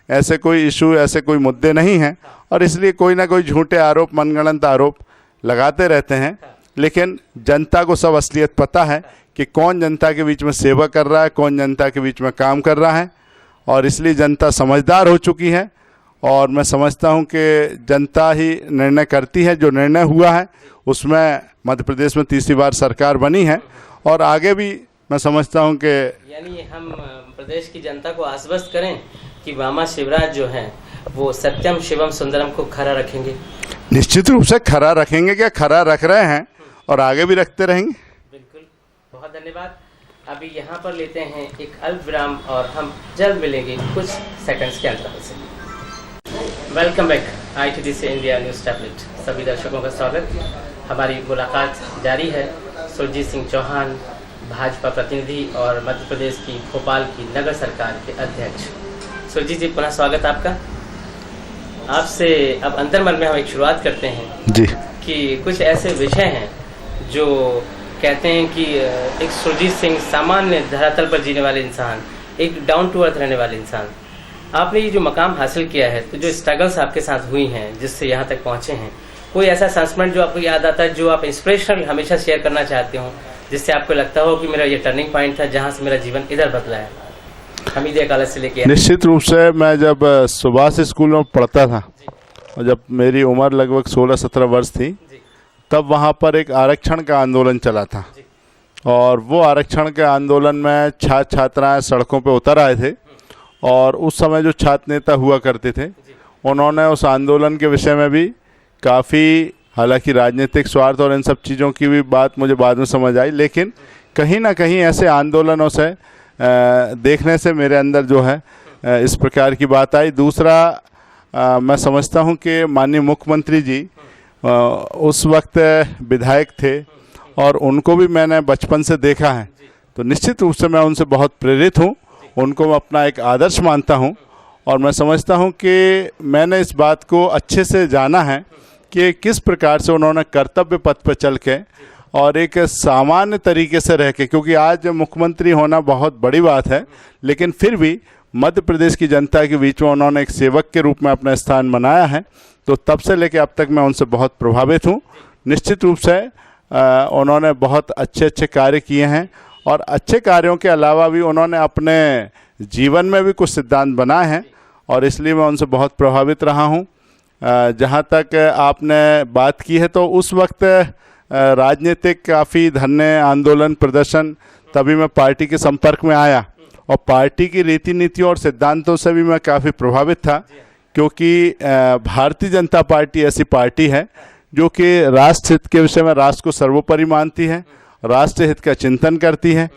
ऐसे कोई इशू, ऐसे कोई मुद्दे नहीं हैं। और इसलिए कोई ना कोई झूठे आरोप, मनगढ़ंत आरोप लगाते रहते हैं, लेकिन जनता को सब असलियत पता है कि कौन जनता के बीच में सेवा कर रहा है, कौन जनता के बीच में काम कर रहा है। और इसलिए जनता समझदार हो चुकी है और मैं समझता हूं कि जनता ही निर्णय करती है। जो निर्णय हुआ है उसमें मध्य प्रदेश में तीसरी बार सरकार बनी है और आगे भी मैं समझता हूं कि, यानी हम प्रदेश की जनता को आश्वस्त करें कि मामा शिवराज जो हैं वो सत्यम शिवम सुंदरम को खरा रखेंगे। निश्चित रूप से खरा रखेंगे, क्या खरा रख रहे हैं और आगे भी रखते रहेंगे। बिल्कुल, बहुत धन्यवाद। अभी यहाँ पर लेते हैं एक अल्प विराम और हम जल्द मिलेंगे कुछ सेकंड्स के अंतराल से। वेलकम बैक ITD से इंडिया न्यूज़ टैबलेट। सभी दर्शकों का स्वागत। हमारी मुलाकात जारी है सुरजीत सिंह चौहान, भाजपा प्रतिनिधि और मध्य प्रदेश की भोपाल की नगर सरकार के अध्यक्ष। सुरजीत जी, पुनः स्वागत आपका। आपसे अब अंतर्मन में हम एक शुरुआत करते हैं जी कि कुछ ऐसे विषय हैं जो कहते हैं कि एक सुरजीत सिंह सामान्य धरातल पर जीने वाले इंसान, एक डाउन टू अर्थ रहने वाले इंसान, आपने ये जो मकाम हासिल किया है, तो जो स्ट्रगल्स आपके साथ हुई हैं जिससे यहाँ तक पहुँचे हैं, कोई ऐसा संस्मरण जो आपको याद आता है, जो आप इंस्पिरेशनल हमेशा शेयर करना चाहते हो, जिससे आपको लगता हो कि मेरा ये टर्निंग पॉइंट था जहाँ से मेरा जीवन इधर बदला है? हमीदिया कॉलेज से लेके। निश्चित रूप से मैं जब सुभाष स्कूल में पढ़ता था और जब मेरी उम्र लगभग 16-17 वर्ष थी, तब वहाँ पर एक आरक्षण का आंदोलन चला था और वो आरक्षण के आंदोलन में छात्र छात्राएं सड़कों पे उतर आए थे और उस समय जो छात्र नेता हुआ करते थे उन्होंने उस आंदोलन के विषय में भी काफ़ी, हालांकि राजनीतिक स्वार्थ और इन सब चीज़ों की भी बात मुझे बाद में समझ आई, लेकिन कहीं ना कहीं ऐसे आंदोलनों से देखने से मेरे अंदर जो है इस प्रकार की बात आई। दूसरा, मैं समझता हूं कि माननीय मुख्यमंत्री जी उस वक्त विधायक थे और उनको भी मैंने बचपन से देखा है, तो निश्चित रूप से मैं उनसे बहुत प्रेरित हूं, उनको मैं अपना एक आदर्श मानता हूं और मैं समझता हूं कि मैंने इस बात को अच्छे से जाना है कि किस प्रकार से उन्होंने कर्तव्य पथ पर चल के और एक सामान्य तरीके से रह के, क्योंकि आज मुख्यमंत्री होना बहुत बड़ी बात है, लेकिन फिर भी मध्य प्रदेश की जनता के बीच में उन्होंने एक सेवक के रूप में अपना स्थान बनाया है। तो तब से लेकर अब तक मैं उनसे बहुत प्रभावित हूँ। निश्चित रूप से उन्होंने बहुत अच्छे अच्छे कार्य किए हैं और अच्छे कार्यों के अलावा भी उन्होंने अपने जीवन में भी कुछ सिद्धांत बनाए हैं और इसलिए मैं उनसे बहुत प्रभावित रहा हूँ। जहाँ तक आपने बात की है, तो उस वक्त राजनीतिक काफ़ी धरने, आंदोलन, प्रदर्शन, तभी मैं पार्टी के संपर्क में आया और पार्टी की रीति नीतियों और सिद्धांतों से भी मैं काफ़ी प्रभावित था, क्योंकि भारतीय जनता पार्टी ऐसी पार्टी है जो कि राष्ट्र हित के विषय में राष्ट्र को सर्वोपरि मानती है, राष्ट्र हित का चिंतन करती है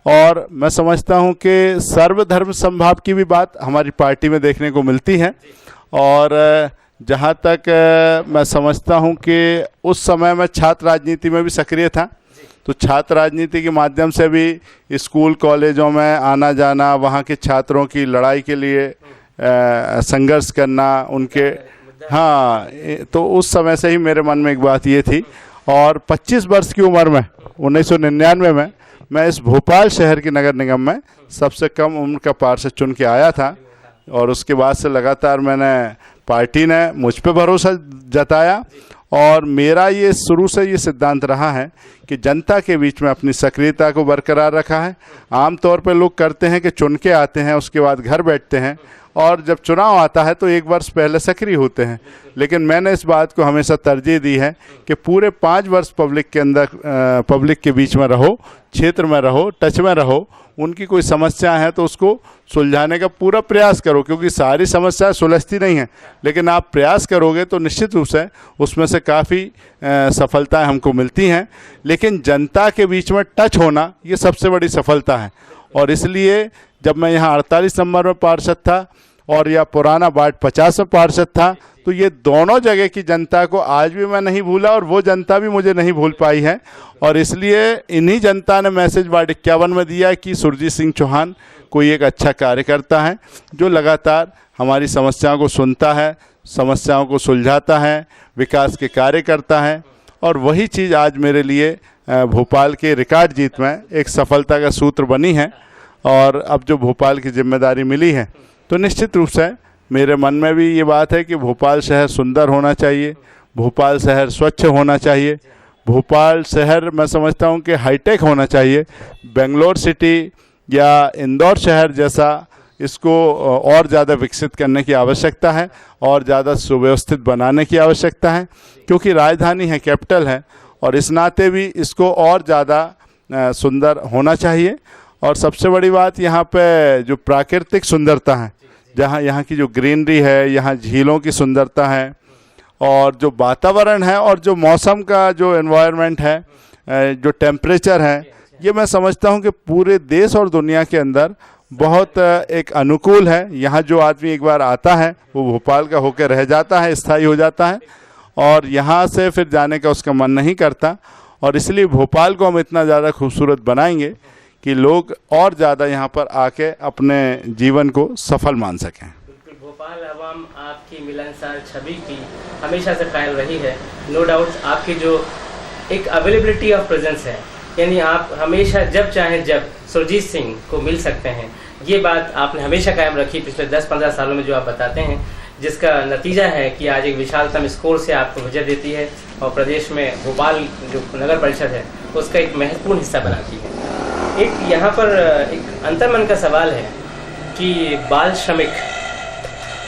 और मैं समझता हूँ कि सर्वधर्म समभाव की भी बात हमारी पार्टी में देखने को मिलती है। और जहाँ तक मैं समझता हूँ कि उस समय मैं छात्र राजनीति में भी सक्रिय था, तो छात्र राजनीति के माध्यम से भी स्कूल कॉलेजों में आना जाना, वहाँ के छात्रों की लड़ाई के लिए संघर्ष करना, उनके, हाँ, तो उस समय से ही मेरे मन में एक बात ये थी। और 25 वर्ष की उम्र में 1999 में मैं इस भोपाल शहर के नगर निगम में सबसे कम उम्र का पार्षद चुन के आया था और उसके बाद से लगातार मैंने, पार्टी ने मुझ पे भरोसा जताया और मेरा ये शुरू से ये सिद्धांत रहा है कि जनता के बीच में अपनी सक्रियता को बरकरार रखा है। आमतौर पर लोग करते हैं कि चुन के आते हैं, उसके बाद घर बैठते हैं और जब चुनाव आता है तो 1 वर्ष पहले सक्रिय होते हैं। लेकिन मैंने इस बात को हमेशा तरजीह दी है कि पूरे 5 वर्ष पब्लिक के अंदर, पब्लिक के बीच में रहो, क्षेत्र में रहो, टच में रहो। उनकी कोई समस्या है तो उसको सुलझाने का पूरा प्रयास करो, क्योंकि सारी समस्याएं सुलझती नहीं हैं, लेकिन आप प्रयास करोगे तो निश्चित रूप से उसमें से काफ़ी सफलताएं हमको मिलती हैं। लेकिन जनता के बीच में टच होना ये सबसे बड़ी सफलता है। और इसलिए जब मैं यहाँ 48 नंबर में पार्षद था और या पुराना वार्ड 50 में पार्षद था, तो ये दोनों जगह की जनता को आज भी मैं नहीं भूला और वो जनता भी मुझे नहीं भूल पाई है। और इसलिए इन्हीं जनता ने मैसेज वार्ड 51 में दिया कि सुरजीत सिंह चौहान कोई एक अच्छा कार्यकर्ता है जो लगातार हमारी समस्याओं को सुनता है, समस्याओं को सुलझाता है, विकास के कार्य करता है। और वही चीज़ आज मेरे लिए भोपाल के रिकॉर्ड जीत में एक सफलता का सूत्र बनी है। और अब जो भोपाल की जिम्मेदारी मिली है तो निश्चित रूप से मेरे मन में भी ये बात है कि भोपाल शहर सुंदर होना चाहिए, भोपाल शहर स्वच्छ होना चाहिए, भोपाल शहर मैं समझता हूँ कि हाईटेक होना चाहिए। बेंगलोर सिटी या इंदौर शहर जैसा इसको और ज़्यादा विकसित करने की आवश्यकता है और ज़्यादा सुव्यवस्थित बनाने की आवश्यकता है, क्योंकि राजधानी है, कैपिटल है, और इस नाते भी इसको और ज़्यादा सुंदर होना चाहिए। और सबसे बड़ी बात यहाँ पे जो प्राकृतिक सुंदरता है, जहाँ यहाँ की जो ग्रीनरी है, यहाँ झीलों की सुंदरता है और जो वातावरण है और जो मौसम का जो एनवायरनमेंट है, जो टेम्परेचर है, ये मैं समझता हूँ कि पूरे देश और दुनिया के अंदर बहुत एक अनुकूल है। यहाँ जो आदमी एक बार आता है वो भोपाल का होकर रह जाता है, स्थायी हो जाता है और यहाँ से फिर जाने का उसका मन नहीं करता। और इसलिए भोपाल को हम इतना ज़्यादा खूबसूरत बनाएंगे कि लोग और ज़्यादा यहाँ पर आके अपने जीवन को सफल मान सकें। बिल्कुल, भोपाल अवाम आपकी मिलनसार छवि की हमेशा से कायल रही है। नो डाउट आपकी जो एक अवेलेबिलिटी ऑफ प्रेजेंस है, यानी आप हमेशा जब चाहें जब सुरजीत सिंह को मिल सकते हैं, ये बात आपने हमेशा कायम रखी पिछले 10-15 सालों में, जो आप बताते हैं, जिसका नतीजा है कि आज एक विशालतम स्कोर से आपको वजह देती है और प्रदेश में भोपाल जो नगर परिषद है उसका एक महत्वपूर्ण हिस्सा बनाती है। एक यहाँ पर एक अंतर्मन का सवाल है कि बाल श्रमिक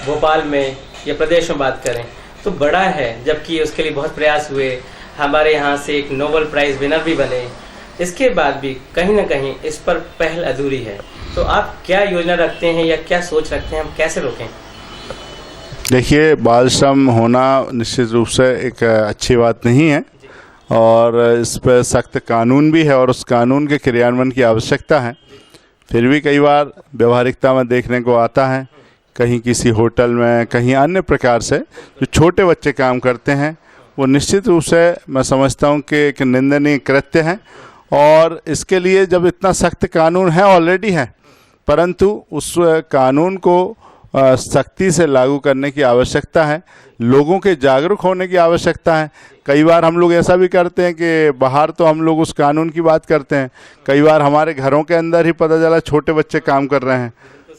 भोपाल में या प्रदेश में बात करें तो बड़ा है, जबकि उसके लिए बहुत प्रयास हुए, हमारे यहाँ से एक नोबेल प्राइज़ विनर भी बने, इसके बाद भी कहीं ना कहीं इस पर पहल अधूरी है। तो आप क्या योजना रखते हैं या क्या सोच रखते हैं, हम कैसे रोकें? देखिए, बाल श्रम होना निश्चित रूप से एक अच्छी बात नहीं है और इस पर सख्त कानून भी है और उस कानून के क्रियान्वयन की आवश्यकता है। फिर भी कई बार व्यवहारिकता में देखने को आता है, कहीं किसी होटल में, कहीं अन्य प्रकार से जो छोटे बच्चे काम करते हैं, वो निश्चित रूप से मैं समझता हूँ कि एक निंदनीय कृत्य है। और इसके लिए जब इतना सख्त कानून है, ऑलरेडी है, परंतु उस कानून को सख्ती से लागू करने की आवश्यकता है, लोगों के जागरूक होने की आवश्यकता है। कई बार हम लोग ऐसा भी करते हैं कि बाहर तो हम लोग उस कानून की बात करते हैं, कई बार हमारे घरों के अंदर ही पता चला छोटे बच्चे काम कर रहे हैं,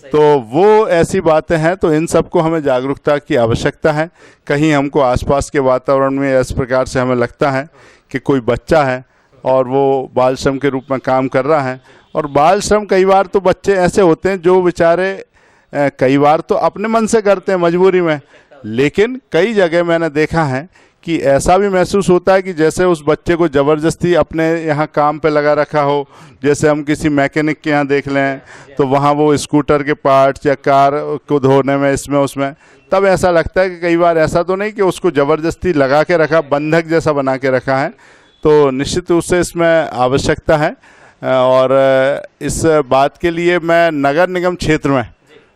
तो वो ऐसी बातें हैं। तो इन सबको हमें जागरूकता की आवश्यकता है। कहीं हमको आसपास के वातावरण में इस प्रकार से हमें लगता है कि कोई बच्चा है और वो बाल श्रम के रूप में काम कर रहा है, और बाल श्रम कई बार तो बच्चे ऐसे होते हैं जो बेचारे कई बार तो अपने मन से करते हैं मजबूरी में, लेकिन कई जगह मैंने देखा है कि ऐसा भी महसूस होता है कि जैसे उस बच्चे को ज़बरदस्ती अपने यहाँ काम पे लगा रखा हो। जैसे हम किसी मैकेनिक के यहाँ देख लें तो वहाँ वो स्कूटर के पार्ट्स या कार को धोने में, इसमें उसमें, तब ऐसा लगता है कि कई बार ऐसा तो नहीं कि उसको ज़बरदस्ती लगा के रखा, बंधक जैसा बना के रखा है। तो निश्चित रूप से इसमें आवश्यकता है और इस बात के लिए मैं नगर निगम क्षेत्र में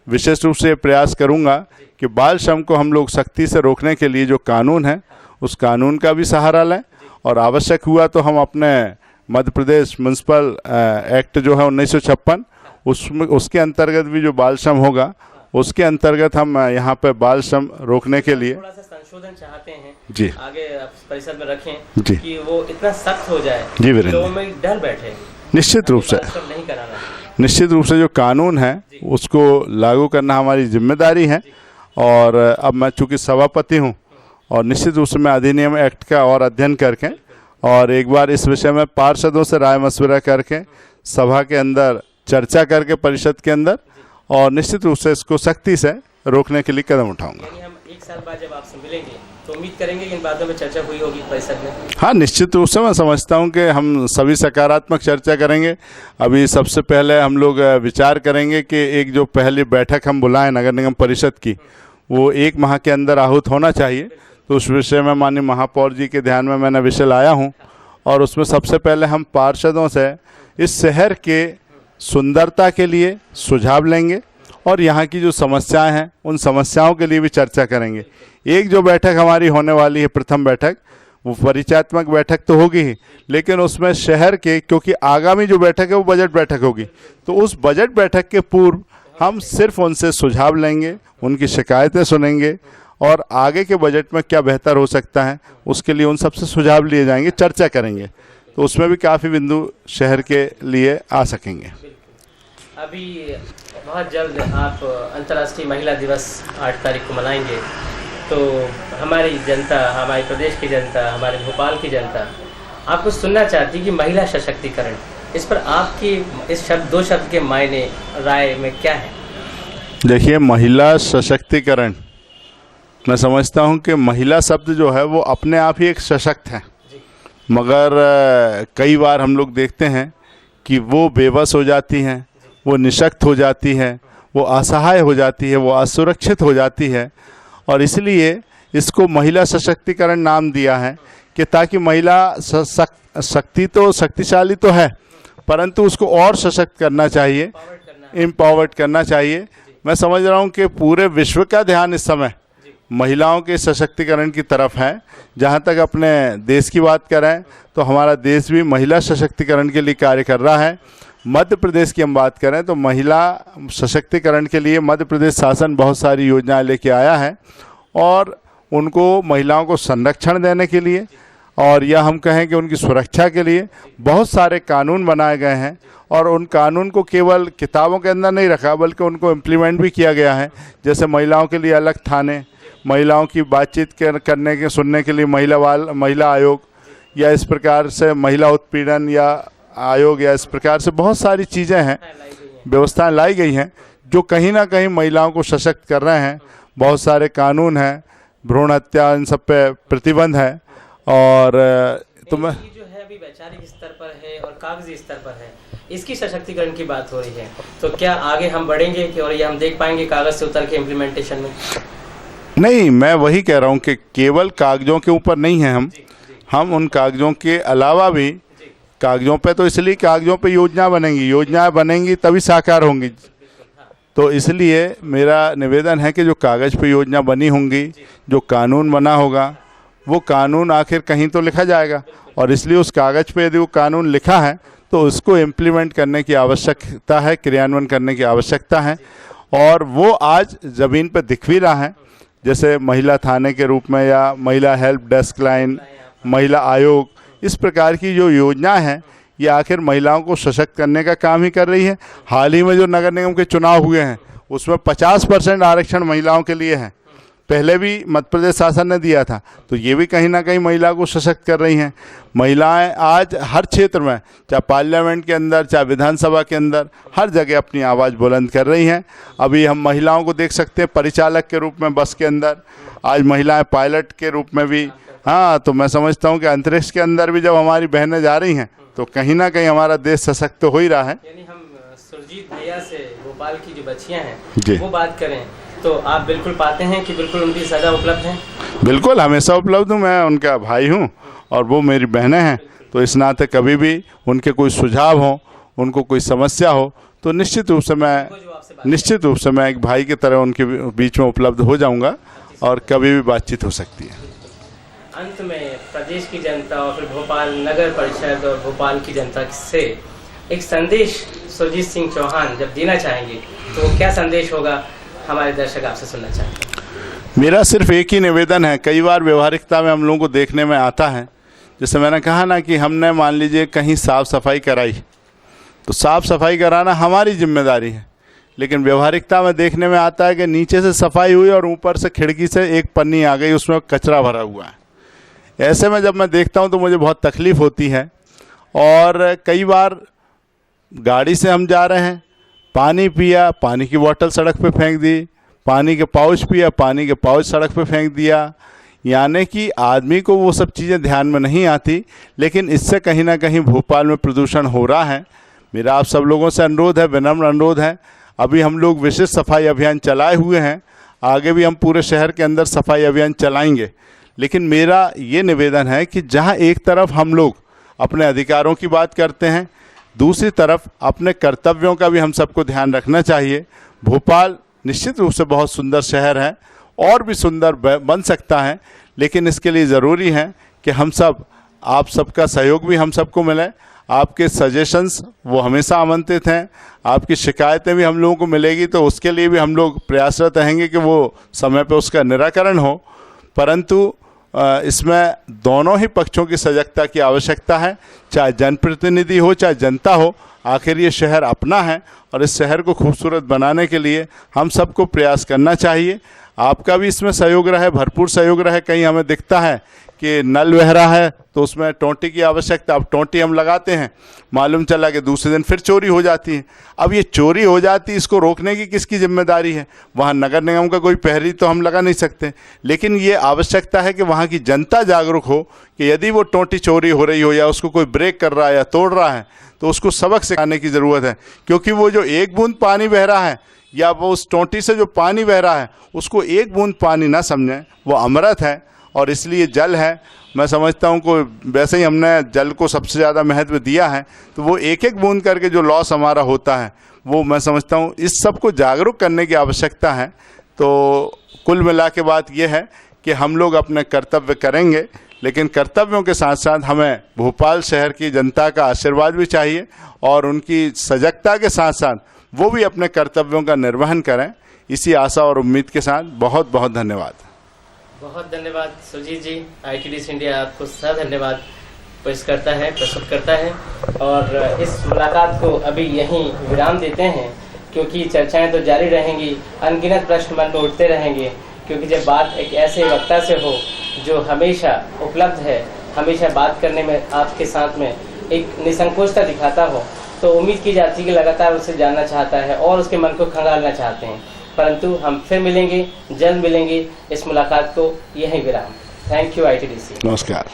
विशेष रूप से प्रयास करूंगा कि बाल श्रम को हम लोग सख्ती से रोकने के लिए जो कानून है उस कानून का भी सहारा लें, और आवश्यक हुआ तो हम अपने मध्य प्रदेश म्यूनसिपल एक्ट जो है 1956 उसके अंतर्गत भी जो बाल श्रम होगा उसके अंतर्गत हम यहाँ पे बाल श्रम रोकने के लिए थोड़ा सा संशोधन चाहते हैं जी, आगे परिषद में रखें जी, कि वो इतना सख्त हो जाए जी, लोगों में डर बैठे। निश्चित रूप से नहीं कराना, निश्चित रूप से जो कानून है उसको लागू करना हमारी जिम्मेदारी है। और अब मैं चूँकि सभापति हूँ और निश्चित रूप से मैं अधिनियम एक्ट का और अध्ययन करके और एक बार इस विषय में पार्षदों से राय मशविरा करके सभा के अंदर चर्चा करके परिषद के अंदर, और निश्चित रूप से इसको सख्ती से रोकने के लिए कदम उठाऊंगा। यानी हम 1 साल बाद जब आपसे मिलेंगे तो उम्मीद करेंगे कि इन बातों में चर्चा हुई होगी परिषद में। हाँ, निश्चित रूप से मैं समझता हूँ कि हम सभी सकारात्मक चर्चा करेंगे। अभी सबसे पहले हम लोग विचार करेंगे कि एक जो पहली बैठक हम बुलाएं नगर निगम परिषद की, वो 1 माह के अंदर आहूत होना चाहिए। तो उस विषय में माननीय महापौर जी के ध्यान में मैंने विषय लाया हूँ, और उसमें सबसे पहले हम पार्षदों से इस शहर के सुंदरता के लिए सुझाव लेंगे और यहाँ की जो समस्याएं हैं उन समस्याओं के लिए भी चर्चा करेंगे। एक जो बैठक हमारी होने वाली है, प्रथम बैठक, वो परिचयात्मक बैठक तो होगी ही, लेकिन उसमें शहर के, क्योंकि आगामी जो बैठक है वो बजट बैठक होगी, तो उस बजट बैठक के पूर्व हम सिर्फ उनसे सुझाव लेंगे, उनकी शिकायतें सुनेंगे और आगे के बजट में क्या बेहतर हो सकता है उसके लिए उन सबसे सुझाव लिए जाएंगे, चर्चा करेंगे। तो उसमें भी काफ़ी बिंदु शहर के लिए आ सकेंगे। अभी बहुत जल्द आप अंतर्राष्ट्रीय महिला दिवस 8 तारीख को मनाएंगे, तो हमारी जनता, हमारे प्रदेश की जनता, हमारे भोपाल की जनता आपको सुनना चाहती है कि महिला सशक्तिकरण, इस पर आपकी इस 2 शब्द के मायने राय में क्या है? देखिए, महिला सशक्तिकरण, मैं समझता हूँ कि महिला शब्द जो है वो अपने आप ही एक सशक्त है, मगर कई बार हम लोग देखते हैं कि वो बेबस हो जाती हैं, वो निशक्त हो जाती है, वो असहाय हो जाती है, वो असुरक्षित हो जाती है। और इसलिए इसको महिला सशक्तिकरण नाम दिया है कि ताकि महिला शक्तिशाली तो है, परंतु उसको और सशक्त करना चाहिए, एम्पावर्ड करना चाहिए। मैं समझ रहा हूँ कि पूरे विश्व का ध्यान इस समय महिलाओं के सशक्तिकरण की तरफ है। जहाँ तक अपने देश की बात करें तो हमारा देश भी महिला सशक्तिकरण के लिए कार्य कर रहा है। मध्य प्रदेश की हम बात करें तो महिला सशक्तिकरण के लिए मध्य प्रदेश शासन बहुत सारी योजनाएं लेके आया है, और उनको महिलाओं को संरक्षण देने के लिए और या हम कहें कि उनकी सुरक्षा के लिए बहुत सारे कानून बनाए गए हैं, और उन कानून को केवल किताबों के अंदर नहीं रखा बल्कि उनको इम्प्लीमेंट भी किया गया है। जैसे महिलाओं के लिए अलग थाने, महिलाओं की बातचीत करने के सुनने के लिए महिला आयोग, या इस प्रकार से महिला उत्पीड़न या आयोग, या इस प्रकार से बहुत सारी चीज़ें हैं, व्यवस्थाएं लाई गई हैं जो कहीं ना कहीं महिलाओं को सशक्त कर रहे हैं। बहुत सारे कानून हैं, भ्रूण हत्या, इन सब पे प्रतिबंध है। और तो मैं जो है अभी वैचारिक स्तर पर है और कागजी स्तर पर है, इसकी सशक्तिकरण की बात हो रही है, तो क्या आगे हम बढ़ेंगे कि और ये हम देख पाएंगे कागज से उतर के इम्प्लीमेंटेशन में? नहीं, मैं वही कह रहा हूँ कि केवल कागजों के ऊपर नहीं है हम उन कागजों के अलावा भी, कागजों पे तो इसलिए कागजों पे योजनाएं बनेंगी तभी साकार होंगी। तो इसलिए मेरा निवेदन है कि जो कागज़ पे योजना बनी होंगी, जो कानून बना होगा, वो कानून आखिर कहीं तो लिखा जाएगा, और इसलिए उस कागज़ पे यदि वो कानून लिखा है तो उसको इम्प्लीमेंट करने की आवश्यकता है, क्रियान्वयन करने की आवश्यकता है। और वो आज ज़मीन पर दिख भी रहा है, जैसे महिला थाने के रूप में या महिला हेल्प डेस्क लाइन, महिला आयोग, इस प्रकार की जो योजना है ये आखिर महिलाओं को सशक्त करने का काम ही कर रही है। हाल ही में जो नगर निगम के चुनाव हुए हैं उसमें 50% आरक्षण महिलाओं के लिए है, पहले भी मध्य प्रदेश शासन ने दिया था, तो ये भी कहीं ना कहीं महिला को सशक्त कर रही हैं। महिलाएं आज हर क्षेत्र में, चाहे पार्लियामेंट के अंदर, चाहे विधानसभा के अंदर, हर जगह अपनी आवाज़ बुलंद कर रही हैं। अभी हम महिलाओं को देख सकते हैं परिचालक के रूप में बस के अंदर, आज महिलाएं पायलट के रूप में भी। हाँ, तो मैं समझता हूँ कि अंतरिक्ष के अंदर भी जब हमारी बहनें जा रही हैं तो कहीं ना कहीं हमारा देश सशक्त तो हो ही रहा है। यानी हम सुरजीत भैया से भोपाल की जो बच्चियाँ हैं वो बात करें तो आप बिल्कुल पाते हैं कि बिल्कुल उनकी सदा उपलब्ध है? बिल्कुल, हमेशा उपलब्ध हूँ, मैं उनका भाई हूँ और वो मेरी बहनें हैं, तो इस नाते कभी भी उनके कोई सुझाव हो, उनको कोई समस्या हो तो निश्चित रूप से मैं एक भाई की तरह उनके बीच में उपलब्ध हो जाऊँगा और कभी भी बातचीत हो सकती है। अंत में प्रदेश की जनता और फिर भोपाल नगर परिषद और भोपाल की जनता से एक संदेश सुरजीत सिंह चौहान जब देना चाहेंगे तो क्या संदेश होगा, हमारे दर्शक आपसे सुनना चाहेंगे? मेरा सिर्फ एक ही निवेदन है। कई बार व्यवहारिकता में हम लोगों को देखने में आता है, जैसे मैंने कहा ना कि हमने मान लीजिए कहीं साफ़ सफाई कराई तो साफ़ सफाई कराना हमारी जिम्मेदारी है, लेकिन व्यवहारिकता में देखने में आता है कि नीचे से सफाई हुई और ऊपर से खिड़की से एक पन्नी आ गई, उसमें कचरा भरा हुआ है। ऐसे में जब मैं देखता हूँ तो मुझे बहुत तकलीफ़ होती है। और कई बार गाड़ी से हम जा रहे हैं, पानी पिया, पानी की बोतल सड़क पे फेंक दी, पानी के पाउच पिया, पानी के पाउच सड़क पे फेंक दिया। यानी कि आदमी को वो सब चीज़ें ध्यान में नहीं आती, लेकिन इससे कहीं ना कहीं भोपाल में प्रदूषण हो रहा है। मेरा आप सब लोगों से अनुरोध है, विनम्र अनुरोध है, अभी हम लोग विशेष सफाई अभियान चलाए हुए हैं, आगे भी हम पूरे शहर के अंदर सफाई अभियान चलाएंगे। लेकिन मेरा ये निवेदन है कि जहाँ एक तरफ हम लोग अपने अधिकारों की बात करते हैं, दूसरी तरफ अपने कर्तव्यों का भी हम सबको ध्यान रखना चाहिए। भोपाल निश्चित रूप से बहुत सुंदर शहर है और भी सुंदर बन सकता है, लेकिन इसके लिए ज़रूरी है कि हम सब, आप सबका सहयोग भी हम सबको मिले। आपके सजेशंस वो हमेशा आमंत्रित हैं, आपकी शिकायतें भी हम लोगों को मिलेगी, तो उसके लिए भी हम लोग प्रयासरत रहेंगे कि वो समय पे उसका निराकरण हो। परंतु इसमें दोनों ही पक्षों की सजगता की आवश्यकता है, चाहे जनप्रतिनिधि हो चाहे जनता हो। आखिर ये शहर अपना है और इस शहर को खूबसूरत बनाने के लिए हम सबको प्रयास करना चाहिए। आपका भी इसमें सहयोग रहे, भरपूर सहयोग रहे। कहीं हमें दिखता है कि नल बह रहा है तो उसमें टोंटी की आवश्यकता, अब टोंटी हम लगाते हैं, मालूम चला कि दूसरे दिन फिर चोरी हो जाती है। अब ये चोरी हो जाती है, इसको रोकने की किसकी जिम्मेदारी है? वहाँ नगर निगम का कोई प्रहरी तो हम लगा नहीं सकते, लेकिन ये आवश्यकता है कि वहाँ की जनता जागरूक हो कि यदि वो टोंटी चोरी हो रही हो या उसको कोई ब्रेक कर रहा है या तोड़ रहा है, तो उसको सबक सिखाने की ज़रूरत है। क्योंकि वो जो एक बूंद पानी बह रहा है या वो उस टोंटी से जो पानी बह रहा है, उसको एक बूंद पानी ना समझें, वो अमृत है। और इसलिए जल है, मैं समझता हूँ को वैसे ही हमने जल को सबसे ज़्यादा महत्व दिया है, तो वो एक एक बूंद करके जो लॉस हमारा होता है, वो मैं समझता हूँ इस सब को जागरूक करने की आवश्यकता है। तो कुल मिला के बात ये है कि हम लोग अपने कर्तव्य करेंगे, लेकिन कर्तव्यों के साथ साथ हमें भोपाल शहर की जनता का आशीर्वाद भी चाहिए और उनकी सजगता के साथ साथ वो भी अपने कर्तव्यों का निर्वहन करें। इसी आशा और उम्मीद के साथ बहुत बहुत धन्यवाद। बहुत धन्यवाद सुजीत जी। ITDC इंडिया आपको धन्यवाद पेश करता है, प्रस्तुत करता है। और इस मुलाकात को अभी यहीं विराम देते हैं, क्योंकि चर्चाएं तो जारी रहेंगी, अनगिनत प्रश्न मन में उठते रहेंगे। क्योंकि जब बात एक ऐसे वक्ता से हो जो हमेशा उपलब्ध है, हमेशा बात करने में आपके साथ में एक निसंकोचता दिखाता हो, तो उम्मीद की जाती है कि लगातार उससे जानना चाहता है और उसके मन को खंगालना चाहते हैं। परंतु हम फिर मिलेंगे, जल्द मिलेंगे। इस मुलाकात को यहीं विराम। Thank you ITDC। नमस्कार।